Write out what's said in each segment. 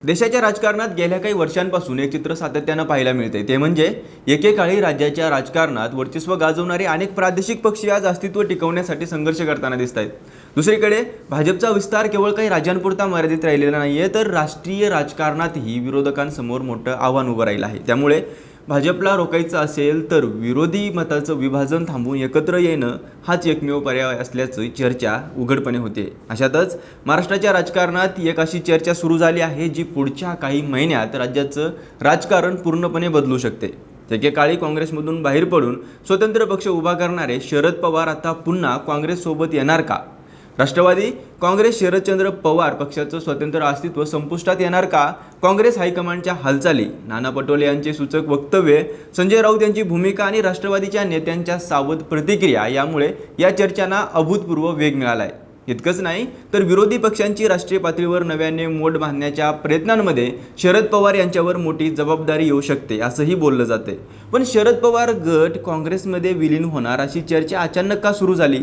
देशाच्या राजकारणात गेल्या काही वर्षांपासून एक चित्र सातत्यानं पाहायला मिळते, ते म्हणजे एकेकाळी राज्याच्या राजकारणात वर्चस्व गाजवणारे अनेक प्रादेशिक पक्ष आज अस्तित्व टिकवण्यासाठी संघर्ष करताना दिसत आहेत. दुसरीकडे भाजपचा विस्तार केवळ काही राज्यांपुरता मर्यादित राहिलेला नाहीये, तर राष्ट्रीय राजकारणातही विरोधकांसमोर मोठं आव्हान उभं राहिलं आहे. त्यामुळे भाजपला रोखायचं असेल तर विरोधी मताचं विभाजन थांबवून एकत्र येणं हाच एकमेव पर्याय असल्याची चर्चा उघडपणे होते. अशातच महाराष्ट्राच्या राजकारणात एक अशी चर्चा सुरू झाली आहे जी पुढच्या काही महिन्यात राज्याचं राजकारण पूर्णपणे बदलू शकते. एकेकाळी काँग्रेसमधून बाहेर पडून स्वतंत्र पक्ष उभा करणारे शरद पवार आता पुन्हा काँग्रेससोबत येणार का? राष्ट्रवादी काँग्रेस शरदचंद्र पवार पक्षाचं स्वतंत्र अस्तित्व संपुष्टात येणार का? काँग्रेस हायकमांडच्या हालचाली, नाना पटोले यांचे सूचक वक्तव्य, संजय राऊत यांची भूमिका आणि राष्ट्रवादीच्या नेत्यांच्या सावध प्रतिक्रिया यामुळे या चर्चांना अभूतपूर्व वेग मिळाला आहे. इतकंच नाही तर विरोधी पक्षांची राष्ट्रीय पातळीवर नव्याने मोड बांधण्याच्या प्रयत्नांमध्ये शरद पवार यांच्यावर मोठी जबाबदारी येऊ शकते असंही बोललं जाते. पण शरद पवार गट काँग्रेसमध्ये विलीन होणार अशी चर्चा अचानक का सुरू झाली?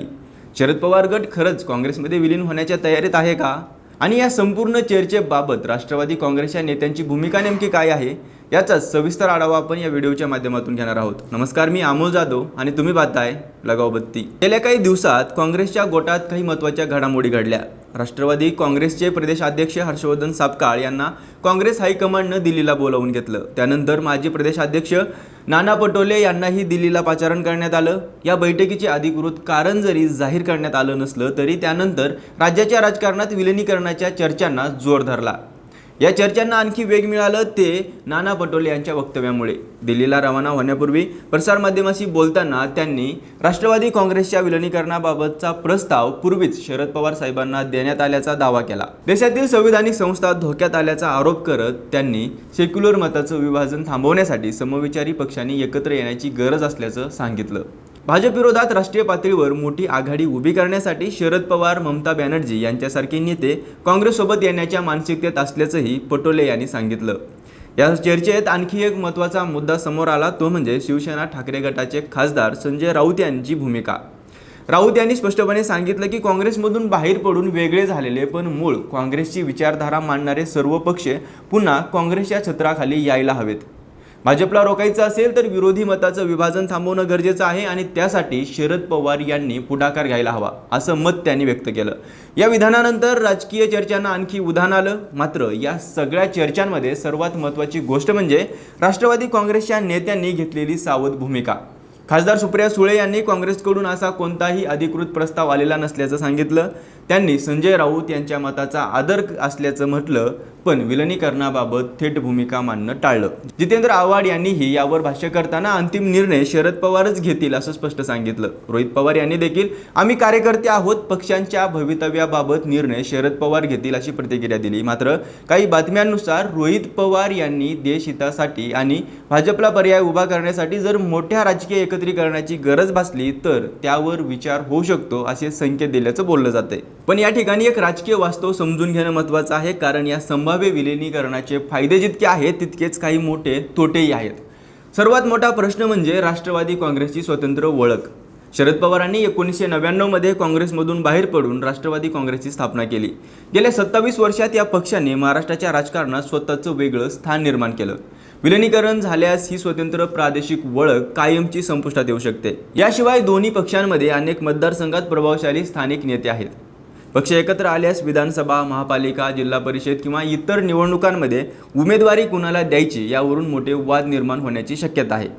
शरद पवार गट खरंच काँग्रेसमध्ये विलीन होण्याच्या तयारीत आहे का? आणि या संपूर्ण चर्चेबाबत राष्ट्रवादी काँग्रेसच्या नेत्यांची भूमिका नेमकी काय आहे याचाच सविस्तर आढावा आपण या व्हिडिओच्या माध्यमातून घेणार आहोत. नमस्कार, मी अमोल जाधव आणि तुम्ही पाहताय लगाव बत्ती. गेल्या काही दिवसात काँग्रेसच्या गोटात काही महत्त्वाच्या घडामोडी घडल्या. राष्ट्रवादी काँग्रेसचे प्रदेशाध्यक्ष हर्षवर्धन सपकाळ यांना काँग्रेस हायकमांडनं दिल्लीला बोलावून घेतलं. त्यानंतर माजी प्रदेशाध्यक्ष नाना पटोले यांनाही दिल्लीला पाचारण करण्यात आलं. या बैठकीचे अधिकृत कारण जरी जाहीर करण्यात आलं नसलं तरी त्यानंतर राज्याच्या राजकारणात विलिनीकरणाच्या चर्चांना जोर धरला. या चर्चांना आणखी वेग मिळालं ते नाना पटोले यांच्या वक्तव्यामुळे. दिल्लीला रवाना होण्यापूर्वी प्रसारमाध्यमांशी बोलताना त्यांनी राष्ट्रवादी काँग्रेसच्या विलिनीकरणाबाबतचा प्रस्ताव पूर्वीच शरद पवार साहेबांना देण्यात आल्याचा दावा केला. देशातील संविधानिक संस्था धोक्यात आल्याचा आरोप करत त्यांनी सेक्युलर मताचं विभाजन थांबवण्यासाठी समविचारी पक्षांनी एकत्र येण्याची गरज असल्याचं सांगितलं. भाजप विरोधात राष्ट्रीय पातळीवर मोठी आघाडी उभी करण्यासाठी शरद पवार, ममता बॅनर्जी यांच्यासारखे नेते काँग्रेससोबत येण्याच्या मानसिकतेत असल्याचंही पटोले यांनी सांगितलं. या चर्चेत आणखी एक महत्त्वाचा मुद्दा समोर आला, तो म्हणजे शिवसेना ठाकरे गटाचे खासदार संजय राऊत यांची भूमिका. राऊत यांनी स्पष्टपणे सांगितलं की काँग्रेसमधून बाहेर पडून वेगळे झालेले पण मूळ काँग्रेसची विचारधारा मांडणारे सर्व पक्ष पुन्हा काँग्रेसच्या छत्राखाली यायला हवेत. भाजपला रोखायचं असेल तर विरोधी मताचं विभाजन थांबवणं गरजेचं आहे आणि त्यासाठी शरद पवार यांनी पुढाकार घ्यायला हवा असं मत त्यांनी व्यक्त केलं. या विधानानंतर राजकीय चर्चांना आणखी उधाण आलं. मात्र या सगळ्या चर्चांमध्ये सर्वात महत्त्वाची गोष्ट म्हणजे राष्ट्रवादी काँग्रेसच्या नेत्यांनी घेतलेली सावध भूमिका. खासदार सुप्रिया सुळे यांनी काँग्रेसकडून असा कोणताही अधिकृत प्रस्ताव आलेला नसल्याचं सांगितलं. त्यांनी संजय राऊत यांच्या मताचा आदर असल्याचं म्हटलं, पण विलिनीकरणाबाबत थेट भूमिका मांडणं टाळलं. जितेंद्र आव्हाड यांनीही यावर भाष्य करताना अंतिम निर्णय शरद पवारच घेतील असं स्पष्ट सांगितलं. रोहित पवार यांनी देखील आम्ही कार्यकर्ते आहोत, पक्षांच्या भवितव्याबाबत निर्णय शरद पवार घेतील अशी प्रतिक्रिया दिली. मात्र काही बातम्यांनुसार रोहित पवार यांनी देशहितासाठी आणि भाजपला पर्याय उभा करण्यासाठी जर मोठ्या राजकीय एकत्रीकरणाची गरज भासली तर त्यावर विचार होऊ शकतो असे संकेत दिल्याचं बोललं जाते. पण या ठिकाणी एक राजकीय वास्तव समजून घेणं महत्त्वाचं आहे, कारण या संभाव्य विलिनीकरणाचे फायदे जितके आहेत तितकेच काही मोठे तोटेही आहेत. सर्वात मोठा प्रश्न म्हणजे राष्ट्रवादी काँग्रेसची स्वतंत्र ओळख. शरद पवारांनी 1999 मध्ये काँग्रेसमधून बाहेर पडून राष्ट्रवादी काँग्रेसची स्थापना केली. गेल्या 27 वर्षात या पक्षाने महाराष्ट्राच्या राजकारणात स्वतःचं वेगळं स्थान निर्माण केलं. विलिनीकरण झाल्यास ही स्वतंत्र प्रादेशिक ओळख कायमची संपुष्टात येऊ शकते. याशिवाय दोन्ही पक्षांमध्ये अनेक मतदारसंघात प्रभावशाली स्थानिक नेते आहेत. पक्ष एकत्र आल्यास विधानसभा, महापालिका, जिल्हा परिषद किंवा इतर निवडणुकांमध्ये उमेदवारी कुणाला द्यायची यावरून मोठे वाद निर्माण होण्याची शक्यता आहे.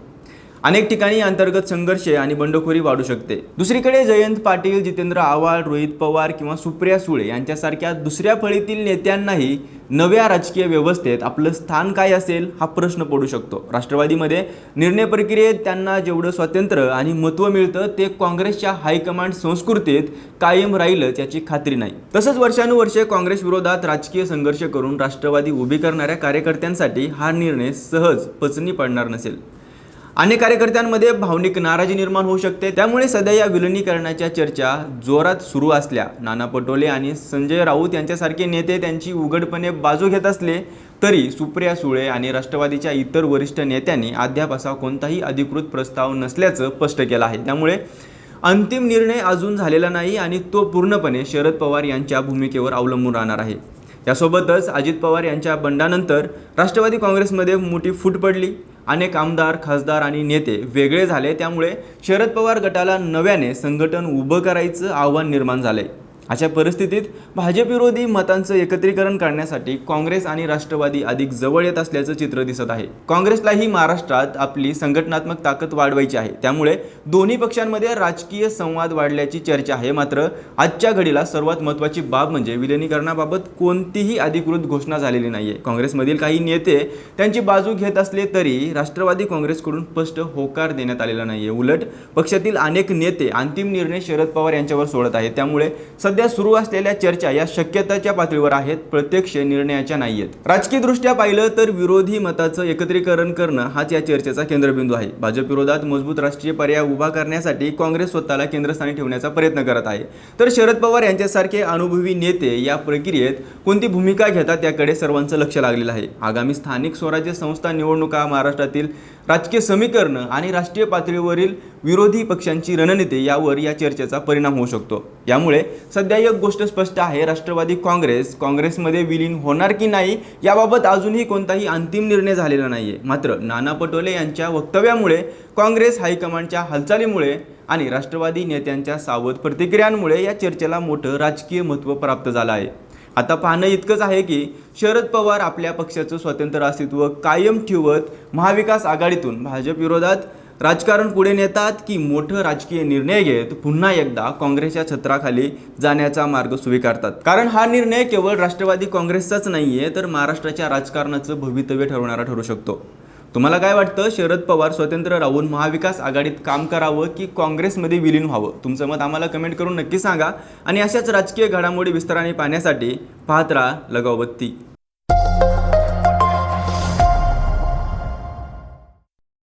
अनेक ठिकाणी अंतर्गत संघर्ष आणि बंडखोरी वाढू शकते. दुसरीकडे जयंत पाटील, जितेंद्र आव्हाड, रोहित पवार किंवा सुप्रिया सुळे यांच्यासारख्या दुसऱ्या फळीतील नेत्यांनाही नव्या राजकीय व्यवस्थेत आपलं स्थान काय असेल हा प्रश्न पडू शकतो. राष्ट्रवादीमध्ये निर्णय प्रक्रियेत त्यांना जेवढं स्वातंत्र्य आणि महत्त्व मिळतं ते काँग्रेसच्या हायकमांड संस्कृतीत कायम राहीलच याची खात्री नाही. तसंच वर्षानुवर्षे काँग्रेस विरोधात राजकीय संघर्ष करून राष्ट्रवादी उभी करणाऱ्या कार्यकर्त्यांसाठी हा निर्णय सहज पचनी पडणार नसेल. अनेक कार्यकर्त्यांमध्ये भावनिक नाराजी निर्माण होऊ शकते. त्यामुळे सध्या या विलिनीकरणाच्या चर्चा जोरात सुरू असल्या नाना पटोले आणि संजय राऊत यांच्यासारखे नेते त्यांची उघडपणे बाजू घेत असले तरी सुप्रिया सुळे आणि राष्ट्रवादीच्या इतर वरिष्ठ नेत्यांनी अद्याप असा कोणताही अधिकृत प्रस्ताव नसल्याचं स्पष्ट केलं आहे. त्यामुळे अंतिम निर्णय अजून झालेला नाही आणि तो पूर्णपणे शरद पवार यांच्या भूमिकेवर अवलंबून राहणार आहे. यासोबतच अजित पवार यांच्या बंडानंतर राष्ट्रवादी काँग्रेसमध्ये मोठी फूट पडली. अनेक आमदार, खासदार आणि नेते वेगळे झाले. त्यामुळे शरद पवार गटाला नव्याने संघटन उभं करायचं आव्हान निर्माण झालंय. अशा परिस्थितीत भाजप विरोधी मतांचं एकत्रीकरण करण्यासाठी काँग्रेस आणि राष्ट्रवादी अधिक जवळ येत असल्याचं चित्र दिसत आहे. काँग्रेसलाही महाराष्ट्रात आपली संघटनात्मक ताकद वाढवायची आहे. त्यामुळे दोन्ही पक्षांमध्ये राजकीय संवाद वाढल्याची चर्चा आहे. मात्र आजच्या घडीला सर्वात महत्त्वाची बाब म्हणजे विलिनीकरणाबाबत कोणतीही अधिकृत घोषणा झालेली नाहीये. काँग्रेसमधील काही नेते त्यांची बाजू घेत असले तरी राष्ट्रवादी काँग्रेसकडून स्पष्ट होकार देण्यात आलेला नाहीये. उलट पक्षातील अनेक नेते अंतिम निर्णय शरद पवार यांच्यावर सोडत आहेत. त्यामुळे सध्या सुरू असलेल्या चर्चा या शक्यताच्या पातळीवर आहेत, प्रत्यक्ष निर्णयाच्या नाहीयेत. राजकीय दृष्ट्या पाहिलं तर विरोधी मताचं एकत्रीकरण करणं हाच या चर्चेचा केंद्रबिंदू आहे. भाजप विरोधात मजबूत राष्ट्रीय पर्याय उभा करण्यासाठी काँग्रेस स्वतःला केंद्रस्थानी ठेवण्याचा प्रयत्न करत आहे. तर शरद पवार यांच्यासारखे अनुभवी नेते या प्रक्रियेत कोणती भूमिका घेतात याकडे सर्वांचं लक्ष लागलेलं आहे. आगामी स्थानिक स्वराज्य संस्था निवडणुका, महाराष्ट्रातील राजकीय समीकरणं आणि राष्ट्रीय पातळीवरील विरोधी पक्षांची रणनीती यावर या चर्चेचा परिणाम होऊ शकतो. यामुळे सध्या एक गोष्ट स्पष्ट आहे, राष्ट्रवादी काँग्रेसमध्ये विलीन होणार की नाही याबाबत अजूनही कोणताही अंतिम निर्णय झालेला नाहीये. मात्र नाना पटोले यांच्या वक्तव्यामुळे, काँग्रेस हायकमांडच्या हालचालीमुळे आणि राष्ट्रवादी नेत्यांच्या सावध प्रतिक्रियांमुळे या चर्चेला मोठं राजकीय महत्त्व प्राप्त झालं आहे. आता पाहणं इतकंच आहे की शरद पवार आपल्या पक्षाचं स्वतंत्र अस्तित्व कायम ठेवत महाविकास आघाडीतून भाजप विरोधात राजकारण पुढे नेतात की मोठं राजकीय निर्णय घेत पुन्हा एकदा काँग्रेसच्या छत्राखाली जाण्याचा मार्ग स्वीकारतात. कारण हा निर्णय केवळ राष्ट्रवादी काँग्रेसचाच नाहीये, तर महाराष्ट्राच्या राजकारणाचं भवितव्य ठरवणारा ठरू शकतो. तुम्हाला काय वाटतं, शरद पवार स्वतंत्र राहून महाविकास आघाडीत काम करावं की काँग्रेसमध्ये विलीन व्हावं? तुमचं मत आम्हाला कमेंट करून नक्की सांगा. आणि अशाच राजकीय घडामोडी विस्ताराने पाहण्यासाठी पाहत राहा लगावबत्ती.